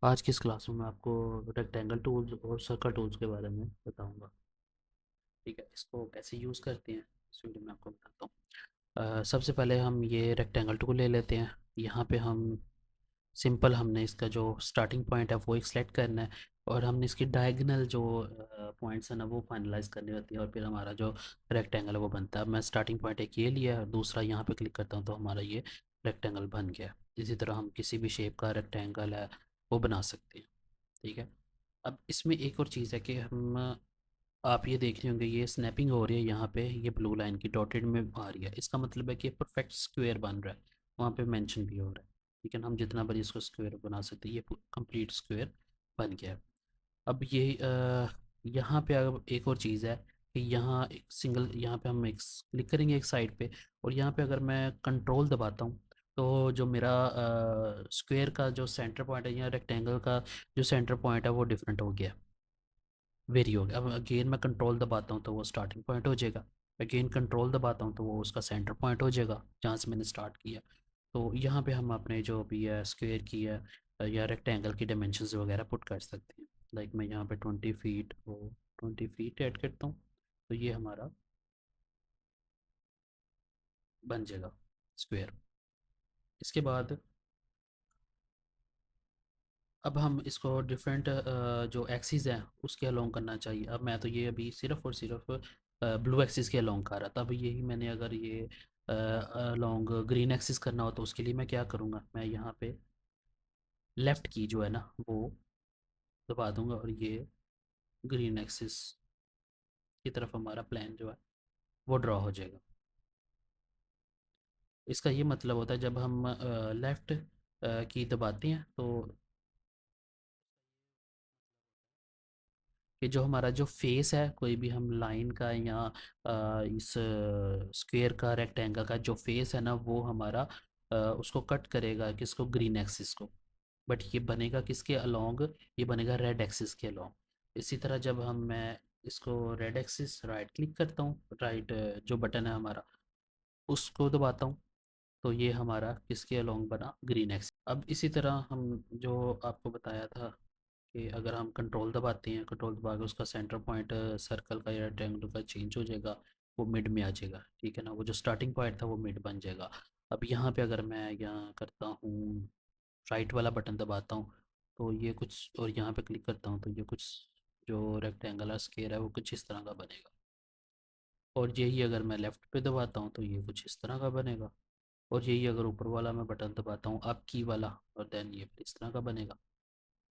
आज की इस क्लास में मैं आपको रेक्टेंगल टूल्स और सर्कल टूल्स के बारे में बताऊंगा। ठीक है, इसको कैसे यूज़ करते हैं इस वीडियो में आपको बताता हूँ। सबसे पहले हम ये रेक्टेंगल टूल ले लेते हैं। यहाँ पे हम सिंपल हमने इसका जो स्टार्टिंग पॉइंट है वो एक सेलेक्ट करना है, और हमने इसकी डायगोनल जो पॉइंट्स है ना वो फाइनलाइज करनी होती है, और फिर हमारा जो रेक्टेंगल है वो बनता है। मैं स्टार्टिंग पॉइंट एक ये लिया है और दूसरा यहाँ पे क्लिक करता हूँ तो हमारा ये रेक्टेंगल बन गया। इसी तरह हम किसी भी शेप का रेक्टेंगल है वो बना सकते हैं। ठीक है, अब इसमें एक और चीज़ है कि हम आप ये देख रहे होंगे ये स्नैपिंग हो रही है, यहाँ पे ये ब्लू लाइन की डॉटेड में आ रही है। इसका मतलब है कि परफेक्ट स्क्वायर बन रहा है, वहाँ पे मेंशन भी हो रहा है। लेकिन हम जितना बड़ी इसको स्क्वायर बना सकते हैं, ये कंप्लीट स्क्वायर बन गया है। अब ये यहाँ पे अब एक और चीज़ है कि यहाँ एक सिंगल, यहाँ पे हम एक क्लिक करेंगे एक साइड पे, और यहाँ पे अगर मैं कंट्रोल दबाता हूँ तो जो मेरा स्क्वायर का जो सेंटर पॉइंट है या रेक्टेंगल का जो सेंटर पॉइंट है वो डिफरेंट हो गया, वेरी हो गया। अब अगेन मैं कंट्रोल दबाता हूँ तो वो स्टार्टिंग पॉइंट हो जाएगा, अगेन कंट्रोल दबाता हूँ तो वो उसका सेंटर पॉइंट हो जाएगा जहाँ से मैंने स्टार्ट किया। तो यहाँ पे हम अपने जो भी है स्क्वायर की है या रेक्टेंगल की डायमेंशंस वगैरह पुट कर सकते हैं। लाइक मैं यहाँ पे 20 फीट वो 20 फीट ऐड करता हूँ, तो ये हमारा बन जाएगा स्क्वायर। इसके बाद अब हम इसको डिफरेंट जो एक्सिस हैं उसके अलोंग करना चाहिए। अब मैं तो ये अभी सिर्फ और सिर्फ ब्लू एक्सिस के अलोंग कर रहा था। अब यही मैंने अगर ये अलोंग ग्रीन एक्सिस करना हो तो उसके लिए मैं क्या करूँगा, मैं यहाँ पे लेफ़्ट की जो है ना वो दबा दूंगा, और ये ग्रीन एक्सिस की तरफ हमारा प्लान जो है वो ड्रॉ हो जाएगा। इसका ये मतलब होता है जब हम लेफ़्ट की दबाते हैं तो कि जो हमारा जो फेस है कोई भी हम लाइन का या इस स्क्वायर का रेक्टेंगल का जो फेस है ना वो हमारा उसको कट करेगा किसको, ग्रीन एक्सिस को। बट ये बनेगा किसके अलोंग, ये बनेगा रेड एक्सिस के अलोंग। इसी तरह जब हम मैं इसको रेड एक्सिस राइट क्लिक करता हूँ, राइट जो बटन है हमारा उसको दबाता हूँ, तो ये हमारा किसके अलोंग बना, ग्रीन एक्सिस। अब इसी तरह हम जो आपको बताया था कि अगर हम कंट्रोल दबाते हैं, कंट्रोल दबा के उसका सेंटर पॉइंट सर्कल का या रेक्टेंगल का चेंज हो जाएगा, वो मिड में आ जाएगा। ठीक है ना, वो जो स्टार्टिंग पॉइंट था वो मिड बन जाएगा। अब यहाँ पे अगर मैं यहाँ करता हूँ राइट वाला बटन दबाता हूँ तो ये कुछ, और यहाँ पे क्लिक करता हूँ तो ये कुछ जो रेक्टेंगल स्क्वायर है वो कुछ इस तरह का बनेगा। और यही अगर मैं लेफ़्ट पे दबाता हूँ तो ये कुछ इस तरह का बनेगा। और यही अगर ऊपर वाला मैं बटन दबाता हूँ अप की वाला, और देन ये फिर इस तरह का बनेगा।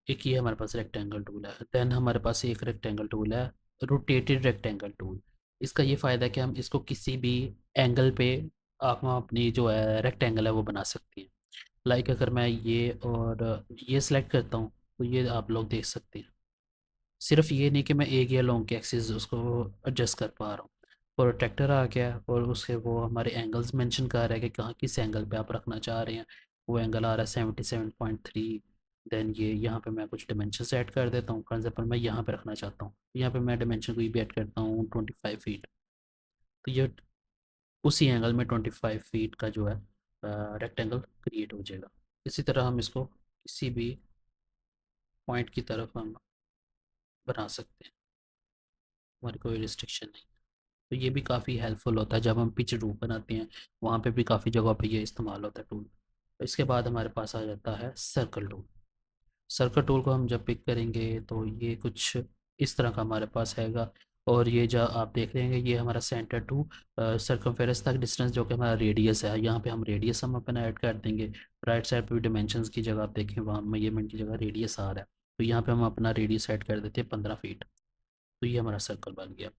एक ये हमारे पास रेक्टेंगल टूल है। देन हमारे पास एक रेक्टेंगल टूल है, रोटेटेड रेक्टेंगल टूल। इसका ये फ़ायदा है कि हम इसको किसी भी एंगल पे आप अपनी जो है रेक्टेंगल है वो बना सकते हैं। लाइक अगर मैं ये और ये सिलेक्ट करता हूँ तो ये आप लोग देख सकते हैं। सिर्फ ये नहीं कि मैं एक या लॉन्ग के एक्सिस उसको एडजस्ट कर पा रहा हूँ, प्रोटेक्टर आ गया और उसके वो हमारे एंगल्स मेंशन कर रहा है कि कहाँ किस एंगल पे आप रखना चाह रहे हैं। वो एंगल आ रहा है 77.3। देन ये यहाँ पे मैं कुछ डायमेंशन ऐड कर देता हूँ। फॉर एग्जाम्पल मैं यहाँ पे रखना चाहता हूँ, यहाँ पे मैं डायमेंशन कोई भी ऐड करता हूँ 25 फीट, तो ये उसी एंगल में 25 फीट का जो है रेक्टेंगल क्रिएट हो जाएगा। इसी तरह हम इसको किसी भी पॉइंट की तरफ हम बना सकते हैं, हमारी कोई रिस्ट्रिक्शन नहीं। तो ये भी काफ़ी हेल्पफुल होता है जब हम पिच रूप बनाते हैं, वहाँ पे भी काफ़ी जगह पे ये इस्तेमाल होता है टूल। इसके बाद हमारे पास आ जाता है सर्कल टूल। सर्कल टूल को हम जब पिक करेंगे तो ये कुछ इस तरह का हमारे पास हैगा। और ये जो आप देख रहे हैं ये हमारा सेंटर टू सर्कमफेरेंस तक डिस्टेंस जो कि हमारा रेडियस है, यहाँ पे हम रेडियस हम अपना ऐड कर देंगे। राइट साइड पे भी डायमेंशंस की जगह आप देखें वहाँ मेजरमेंट की जगह रेडियस आ रहा है, तो यहाँ पे हम अपना रेडियस ऐड कर देते हैं 15 फीट। तो ये हमारा सर्कल बन गया।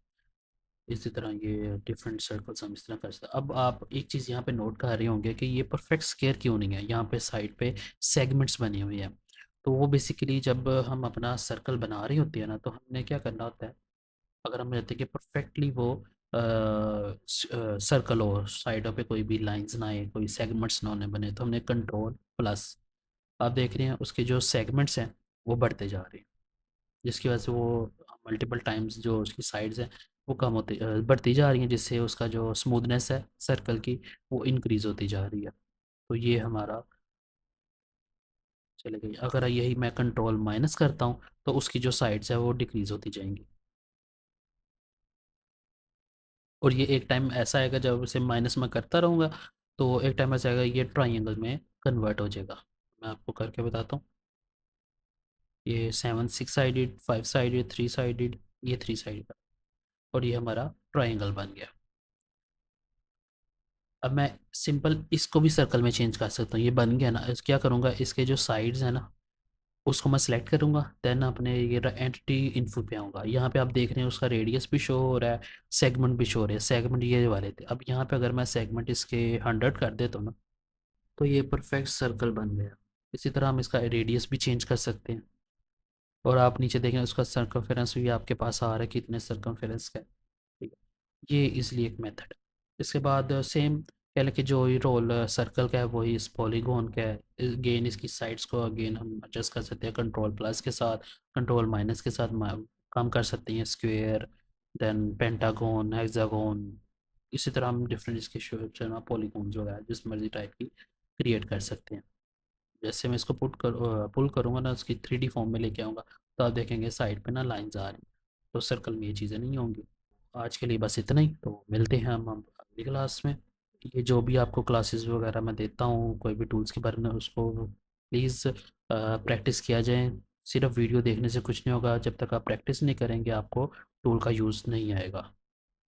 इसी तरह ये डिफरेंट सर्कल्स हम इस तरह कर सकते हैं। अब आप एक चीज़ यहाँ पे नोट कर रहे होंगे कि ये परफेक्ट स्क्वायर क्यों नहीं है, यहाँ पे साइड पे सेगमेंट्स बने हुए हैं। तो वो बेसिकली जब हम अपना सर्कल बना रहे होते हैं ना तो हमने क्या करना होता है, अगर हम चाहते हैं कि परफेक्टली वो सर्कल हो, साइडों पे कोई भी लाइंस ना आए, कोई सेगमेंट्स ना होने बने, तो हमने कंट्रोल प्लस, आप देख रहे हैं उसके जो सेगमेंट्स हैं वो बढ़ते जा रहे हैं, जिसकी वजह से वो मल्टीपल टाइम्स जो उसकी साइड्स हैं वो कम होती बढ़ती जा रही हैं, जिससे उसका जो स्मूथनेस है सर्कल की वो इंक्रीज़ होती जा रही है। तो ये हमारा चले गई। अगर यही मैं कंट्रोल माइनस करता हूँ तो उसकी जो साइड्स है वो डिक्रीज़ होती जाएंगी। और ये एक टाइम ऐसा आएगा जब उसे माइनस में करता रहूँगा, तो एक टाइम ऐसा आएगा ये ट्राइंगल में कन्वर्ट हो जाएगा। मैं आपको करके बताता हूँ। ये 7 6 साइडेड, 5 साइडेड, 3 साइडेड, ये 3 साइडेड, और ये हमारा ट्राइंगल बन गया। अब मैं सिंपल इसको भी सर्कल में चेंज कर सकता हूँ। ये बन गया ना, क्या करूँगा, इसके जो साइड्स हैं ना उसको मैं सेलेक्ट करूँगा, देन अपने ये एंटिटी इन्फो पे आऊँगा। यहाँ पे आप देख रहे हैं उसका रेडियस भी शो हो रहा है, सेगमेंट भी शो हो रहे हैं। सेगमेंट ये वाले थे, अब यहाँ पे अगर मैं सेगमेंट इसके 100 कर देता हूँ ना, तो ये परफेक्ट सर्कल बन गया। इसी तरह हम इसका रेडियस भी चेंज कर सकते हैं। और आप नीचे देखें उसका सर्कमफेरेंस भी आपके पास आ रहा है, कितने सर्कमफेरेंस का है। ठीक है, ये इसलिए एक मेथड है। इसके बाद सेम कह लें कि जो ये रोल सर्कल का है वही इस पॉलीगॉन का है। अगेन इसकी साइड्स को अगेन हम एडजस्ट कर सकते हैं कंट्रोल प्लस के साथ, कंट्रोल माइनस के साथ काम कर सकते हैं। स्क्वेयर, देन पेंटागन, हेक्सागन, इसी तरह हम डिफरेंट इसके शेप्स है ना, पॉलीगॉन्स वगैरह जिस मर्जी टाइप की क्रिएट कर सकते हैं। जैसे मैं इसको पुल करूँगा ना, उसकी 3D फॉर्म में लेके आऊँगा, तो आप देखेंगे साइड पे ना लाइंस आ रही। तो सर्कल में ये चीज़ें नहीं होंगी। आज के लिए बस इतना ही, तो मिलते हैं हम अगली क्लास में। ये जो भी आपको क्लासेस वगैरह मैं देता हूँ कोई भी टूल्स के बारे में, उसको प्लीज़ प्रैक्टिस किया जाए। सिर्फ वीडियो देखने से कुछ नहीं होगा, जब तक आप प्रैक्टिस नहीं करेंगे आपको टूल का यूज़ नहीं आएगा।